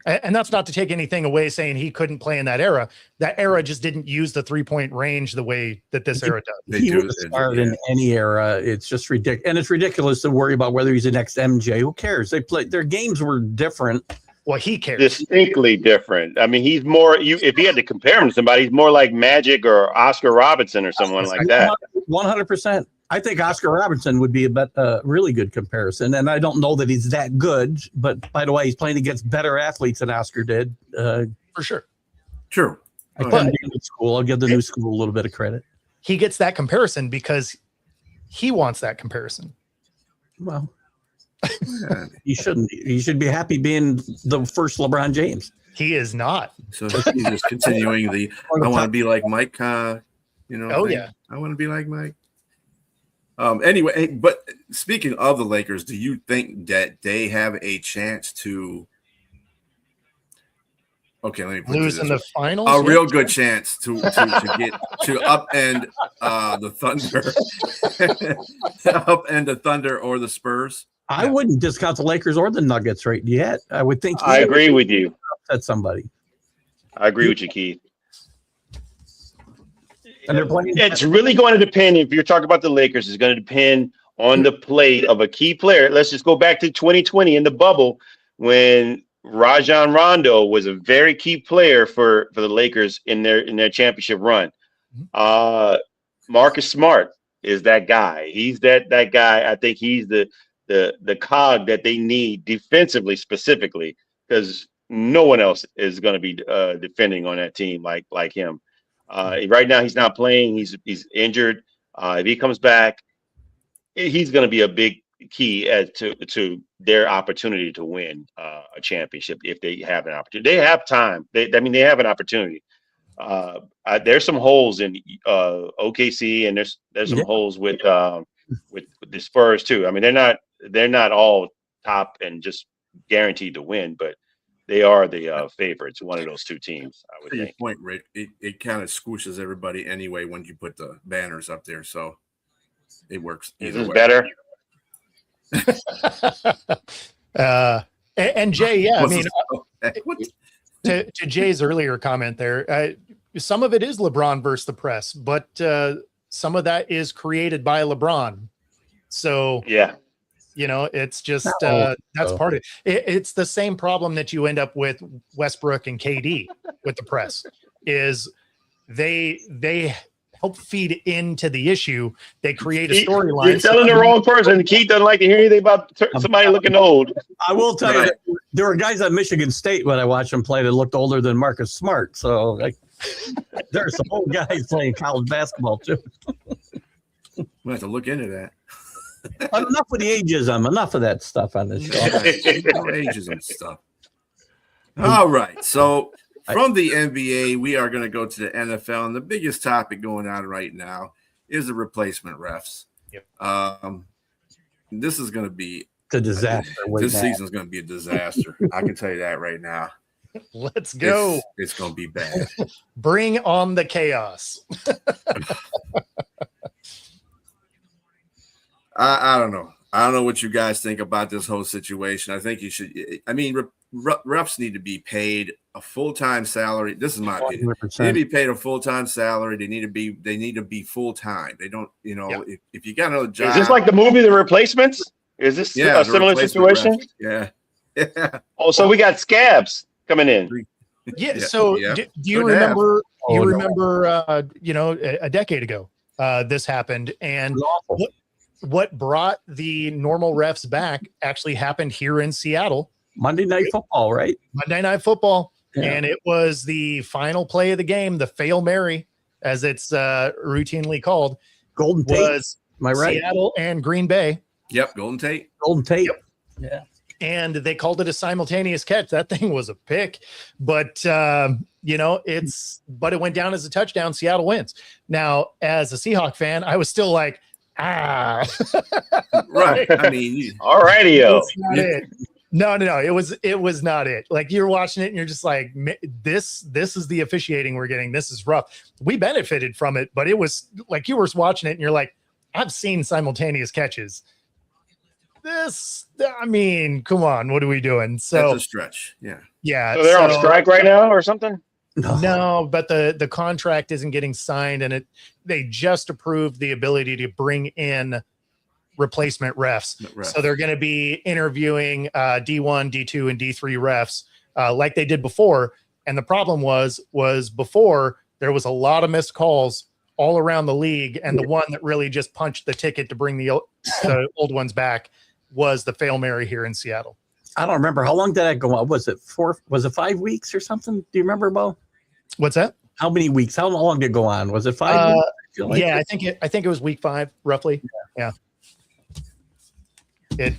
And that's not to take anything away saying he couldn't play in that era. That era just didn't use the 3-point range the way that this era does. He would start in any era. It's just ridiculous. And it's ridiculous to worry about whether he's the next MJ. Who cares? Their games were different. Well, he cares. Distinctly different. I mean, he's more, if you had to compare him to somebody, he's more like Magic or Oscar Robertson or someone like that. 100%. I think Oscar Robertson would be a really good comparison. And I don't know that he's that good, but by the way, he's playing against better athletes than Oscar did. For sure. True. I couldn't be in the school. I'll give the new school a little bit of credit. He gets that comparison because he wants that comparison. Well, he shouldn't. He should be happy being the first LeBron James. He is not. So he's just continuing I want to be like Mike. Oh, thing. yeah. I want to be like Mike. Anyway, but speaking of the Lakers, do you think that they have a chance to? Okay, let me put Lose this in the way. finals. A real good chance to get to upend the Thunder, upend the Thunder or the Spurs. I wouldn't discount the Lakers or the Nuggets right yet. I would think. I agree with you. Upset somebody. I agree with you, Keith. And they're playing. It's really going to depend. If you're talking about the Lakers, it's going to depend on the play of a key player. Let's just go back to 2020 in the bubble when Rajon Rondo was a very key player for the Lakers in their championship run. Marcus Smart is that guy. He's that guy. I think he's the cog that they need defensively specifically, because no one else is going to be defending on that team like him. Right now he's not playing. He's injured. If he comes back, he's going to be a big key to their opportunity to win a championship if they have an opportunity. They have time. They have an opportunity. There's some holes in OKC, and there's some holes with the Spurs too. I mean, they're not all top and just guaranteed to win, but they are the favorites. One of those two teams, I would To your think. point, Rick, it kind of squishes everybody anyway when you put the banners up there, so it works. Is either this way. better? And Jay, yeah, I mean, What? to Jay's earlier comment there, some of it is LeBron versus the press, but some of that is created by LeBron. So Yeah. it's just that's part of it. It's the same problem that you end up with Westbrook and KD with the press is they help feed into the issue. They create a storyline. You're telling the wrong person. Keith doesn't like to hear anything about somebody looking old. I will tell you that there were guys at Michigan State when I watched them play that looked older than Marcus Smart. So there are some old guys playing college basketball too. We'll have to look into that. Enough with the ageism. Enough of that stuff on this show. No ageism stuff. All right. So from the NBA, we are going to go to the NFL, and the biggest topic going on right now is the replacement refs. Yep. This is going to be a disaster. This season is going to be a disaster. I can tell you that right now. Let's go. It's going to be bad. Bring on the chaos. I don't know. I don't know what you guys think about this whole situation. I think you should. I mean, refs need to be paid a full-time salary. This is my opinion. 100%. They need to be paid a full-time salary. They need to be full-time. They don't, if you got another job. Is this like the movie The Replacements? Is this a similar situation? Refs. Yeah. Oh, so we got scabs coming in. Yeah. So do you remember? A decade ago, this happened, and what brought the normal refs back actually happened here in Seattle. Monday Night Football, right? Monday Night Football. Yeah. And it was the final play of the game, the Fail Mary, as it's routinely called. Golden Tate. Was Am I right? Seattle and Green Bay. Yep, Golden Tate. Golden Tate. Yep. Yeah. And they called it a simultaneous catch. That thing was a pick, but but it went down as a touchdown. Seattle wins. Now, as a Seahawk fan, I was still like, right. I mean, all righty, No. It was not it. Like you're watching it and you're just like, this is the officiating we're getting. This is rough. We benefited from it, but it was like you were watching it and you're like, I've seen simultaneous catches. Come on, what are we doing? So that's a stretch. Yeah. So they're on strike right now or something? No, but the contract isn't getting signed, and they just approved the ability to bring in replacement refs. So they're going to be interviewing D1, D2, and D3 refs like they did before. And the problem was before there was a lot of missed calls all around the league, and the one that really just punched the ticket to bring the old ones back was the Fail Mary here in Seattle. I don't remember. How long did that go on? Was it 5 weeks or something? Do you remember, Bo? What's that? How many weeks? How long did it go on? Was it 5 weeks? Yeah, I think it was week 5, roughly. Yeah. It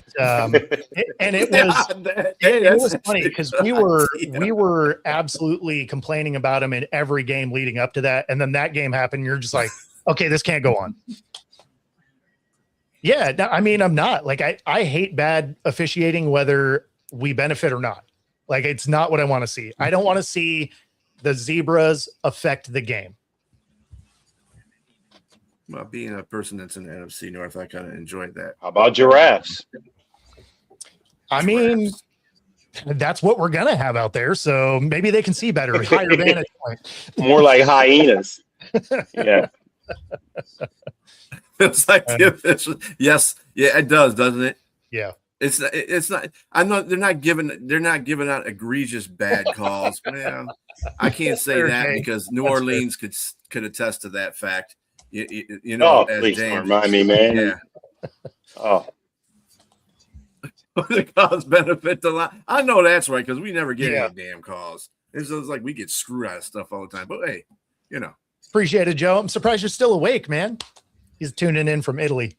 was funny because we were absolutely complaining about him in every game leading up to that, and then that game happened. And you're just like, okay, this can't go on. Yeah, no, I mean, I'm not like I hate bad officiating, whether we benefit or not. Like, it's not what I want to see. I don't want to see the Zebras affect the game. Well, being a person that's in the NFC North, I kind of enjoyed that. How about giraffes? I mean, that's what we're gonna have out there, so maybe they can see better, higher vantage point. More like hyenas. Yeah. It's like the official. Yes, yeah, it does, doesn't it? Yeah. It's not. I know they're not giving out egregious bad calls. Well, I can't say that because New Orleans could attest to that fact. You know, Oh, please James, don't remind me, man. Yeah. Oh, The calls benefit the line. I know that's right because we never get Yeah. any damn calls. It's just like we get screwed out of stuff all the time. But hey, you know. Appreciate it, Joe. I'm surprised you're still awake, man. He's tuning in from Italy.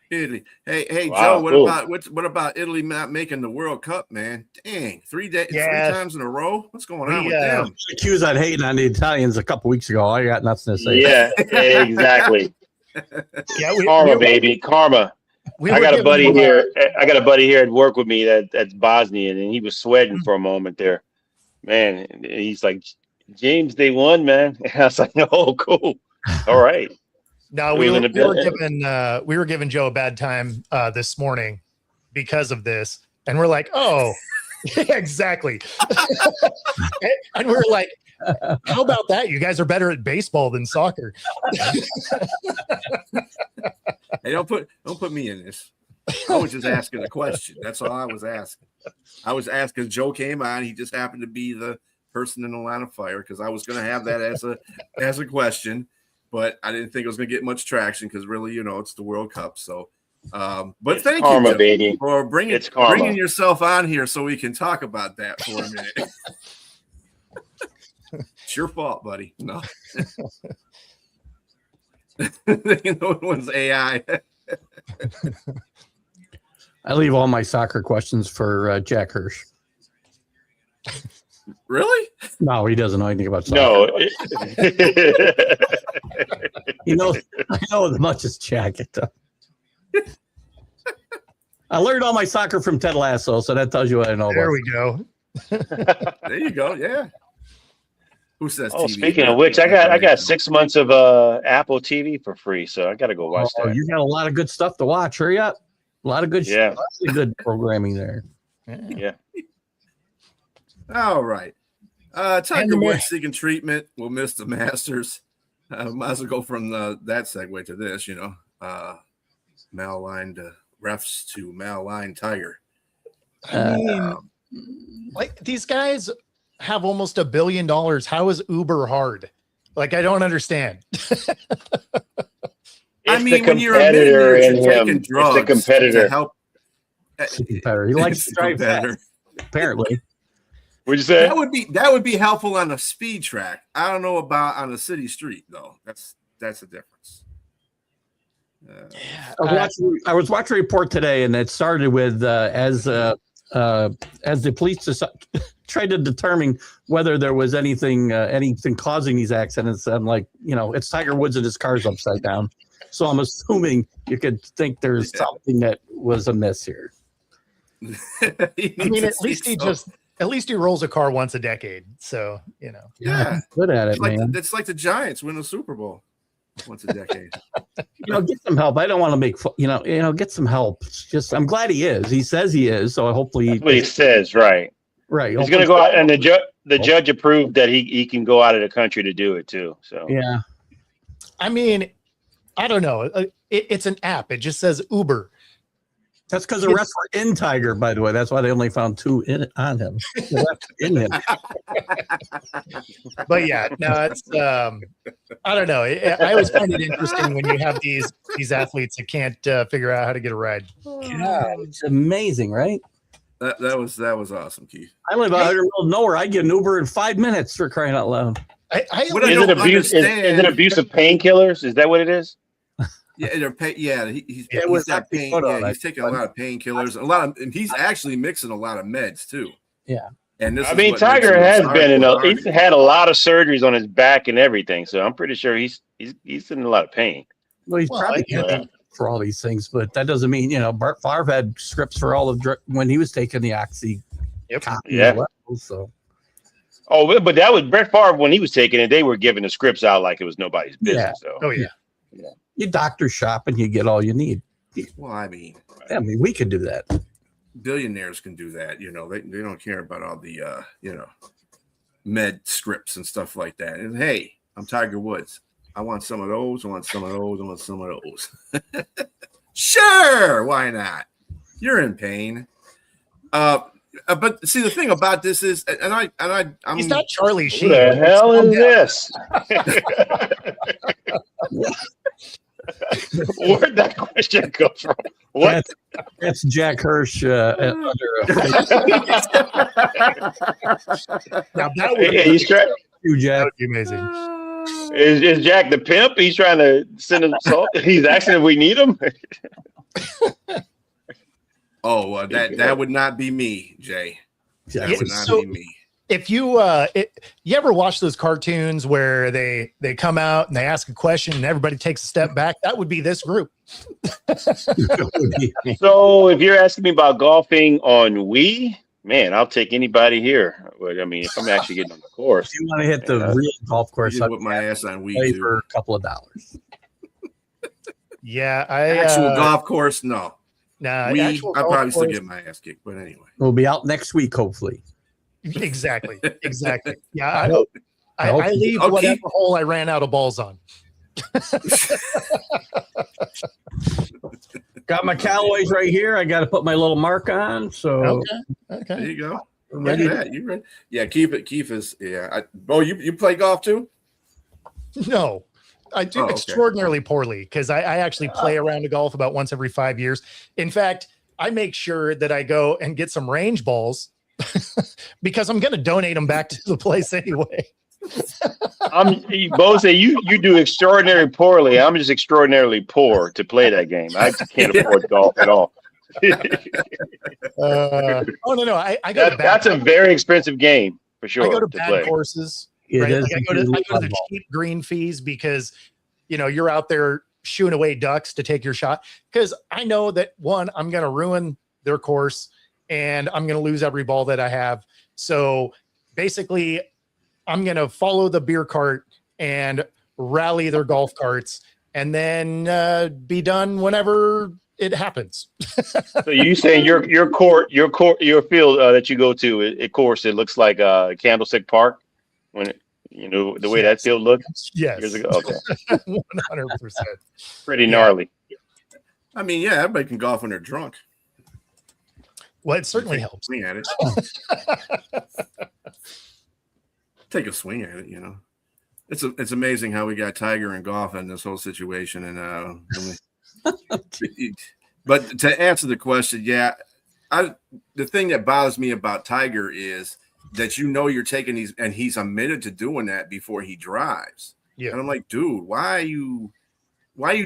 Italy. Hey, Wow, Joe. cool. What about Italy not making the World Cup, man? Dang, 3 days, Yeah. 3 times in a row. What's going on with Yeah. them? Accused on hating on the Italians a couple weeks ago. I got nothing to say. yeah, exactly. Yeah, Karma, baby, karma. I got a buddy here. I got a buddy here at work with me that's Bosnian, and he was sweating for a moment there. Man, he's like, James, they won, man. And I was like, oh, cool. All right. No, we were giving Joe a bad time this morning because of this, and we're like, oh, exactly. And we're like, how about that? You guys are better at baseball than soccer. Hey, don't put me in this. I was just asking a question. That's all I was asking. I was asking. Joe came on. He just happened to be the person in the line of fire because I was going to have that as a question, but I didn't think it was going to get much traction because really, you know, it's the World Cup. So, but thank karma, you, Joe, baby. for bringing yourself on here so we can talk about that for a minute. It's your fault, buddy. No. No one's AI. I leave all my soccer questions for Jack Hirsch. Really? No, he doesn't know anything about soccer. No. I know as much as Jack. I learned all my soccer from Ted Lasso, so that tells you what I know. There about. we go. There you go. Yeah. Who says? Oh, TV? speaking of which, I got 6 months of Apple TV for free, so I got to go watch that. You got a lot of good stuff to watch. Hurry up! A lot of good, Yeah. good programming there. Yeah. All right. Tiger Woods seeking treatment. Will miss the Masters. Might as well go from that segue to this. You know, malaligned refs to malaligned Tiger. I mean, like, these guys have almost $1 billion. How is Uber hard? Like, I don't understand. I mean, when you're a millionaire, you're taking drugs. It's the competitor. To help. Competitor. He likes to drive better. Apparently. What'd you say? That would be helpful on a speed track. I don't know about on a city street though. That's the difference. I was watching a report today, and it started with as the police tried to determine whether there was anything causing these accidents. I'm like, you know, it's Tiger Woods and his car's upside down. So I'm assuming you could think there's something that was amiss here. I mean, at least he rolls a car once a decade. So, you know. Yeah. Good at it, man. It's like the Giants win a Super Bowl once a decade. Get some help. I don't want to make get some help. It's just, I'm glad he is. He says he is. So hopefully That's what he says, right? Right. He's going to go out, and the judge approved that he can go out of the country to do it too. So yeah. I mean, I don't know. It's an app. It just says Uber. That's because the refs were in Tiger, by the way. That's why they only found 2 on him. The refs in him. But yeah, no, it's I don't know. I always find it interesting when you have these athletes that can't figure out how to get a ride. Yeah, it's amazing, right? That was awesome, Keith. I live out here in the middle of nowhere. I get an Uber in 5 minutes, for crying out loud. Is it abuse of painkillers? Is that what it is? Yeah, he's taking a lot of painkillers, and he's actually mixing a lot of meds too. Yeah. And this Tiger has he's had a lot of surgeries on his back and everything, so I'm pretty sure he's in a lot of pain. Well, he's probably for all these things, but that doesn't mean, Bart Favre had scripts for all of when he was taking the Oxy. Yep. Yeah. So. Oh, but that was Brett Favre when he was taking it. They were giving the scripts out like it was nobody's business. So. Oh yeah. You doctor shop and you get all you need. Well, I mean, we could do that. Billionaires can do that. They don't care about all the med scripts and stuff like that. And hey, I'm Tiger Woods. I want some of those. I want some of those. I want some of those. Sure, why not? You're in pain. But see, the thing about this is, I'm he's not Charlie Sheen. Who the hell is this? Where'd that question come from? What? That's Jack Hirsch. Now that would be amazing. Is Jack the pimp? He's trying to send him salt. He's asking if we need him. Oh, that would not be me, Jay. That would not be me. If you you ever watch those cartoons where they come out and they ask a question and everybody takes a step back, that would be this group. So if you're asking me about golfing on Wii, man, I'll take anybody here. But I mean, if I'm actually getting on the course, if you want to hit the real golf course, I'll put my ass on Wii for a couple of dollars. Yeah, actual golf course, no. Nah, I probably still get my ass kicked, but anyway, we'll be out next week, hopefully. Exactly. Yeah, I leave whatever hole I ran out of balls on. Got my Callaway's right here. I got to put my little mark on. So okay. There you go. Ready? You ready? Yeah, Keith is. Yeah. You play golf too? No, I do extraordinarily poorly because I actually play around a golf about once every 5 years. In fact, I make sure that I go and get some range balls because I'm going to donate them back to the place anyway. Bo say you do extraordinarily poorly. I'm just extraordinarily poor to play that game. I can't afford golf at all. Oh no! I go to that's a very expensive game for sure. I go to bad play. courses. It right? is. Like I go to the cheap green fees because you're out there shooing away ducks to take your shot. Because I know that one, I'm going to ruin their course and I'm going to lose every ball that I have. So basically, I'm going to follow the beer cart and rally their golf carts and then be done whenever it happens. So you saying your field that you go to, it looks like Candlestick Park when the way that field looked years ago. Okay, 100%. Pretty gnarly. I mean, yeah, everybody can golf when they're drunk. Well, it certainly helps. Swing at it. Take a swing at it. It's amazing how we got Tiger and golf in this whole situation. And but to answer the question, yeah, the thing that bothers me about Tiger is that you're taking these, and he's admitted to doing that before he drives. Yeah, and I'm like, dude, why are you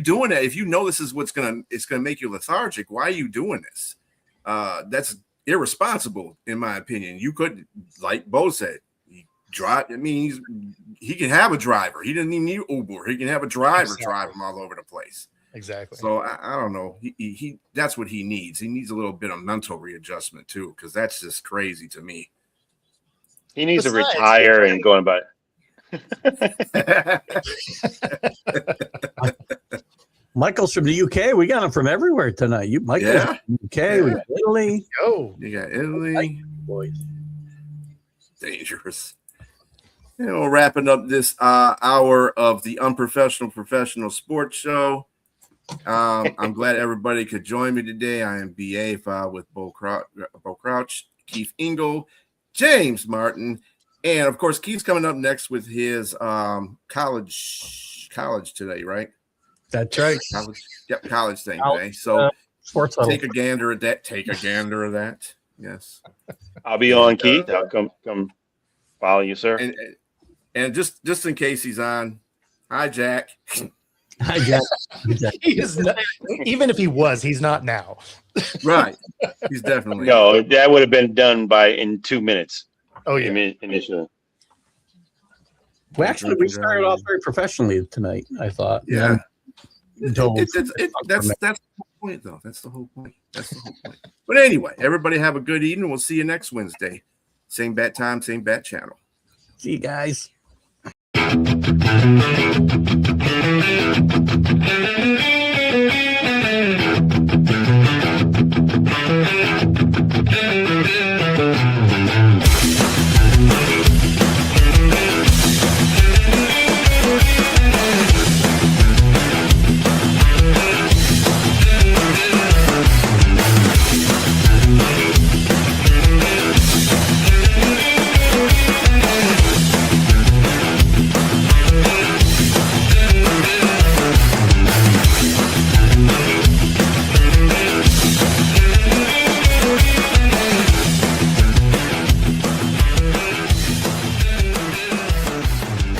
doing that? If you know this is it's gonna make you lethargic, why are you doing this? That's irresponsible, in my opinion. You could, like Bo said, drive. I mean, he can have a driver. He doesn't even need Uber. He can have a driver drive him all over the place. Exactly. So I don't know. He that's what he needs. He needs a little bit of mental readjustment too, because that's just crazy to me. He needs to retire and go about it. Michael's from the UK. We got him from everywhere tonight. Michael's from the UK. Yeah. We got Italy. You got Italy. Boys. Dangerous. Wrapping up this hour of the Unprofessional Professional Sports Show. I'm glad everybody could join me today. I am BA with Bo Crouch, Keith Ingle, James Martin, and of course Keith's coming up next with his college today, right? That's right. College thing today. So sports take a gander at that. Yes. I'll be on, Keith. I'll come follow you, sir. And just in case he's on, hi Jack. Hi Jack. He is not, even if he was, he's not now. Right. He's definitely no. That would have been done in 2 minutes. Oh yeah. Initially. Well, actually, we started off very professionally tonight, I thought. Yeah. Don't. That's the whole point, though. That's the whole point. But anyway, everybody have a good evening. We'll see you next Wednesday. Same bat time, same bat channel. See you guys.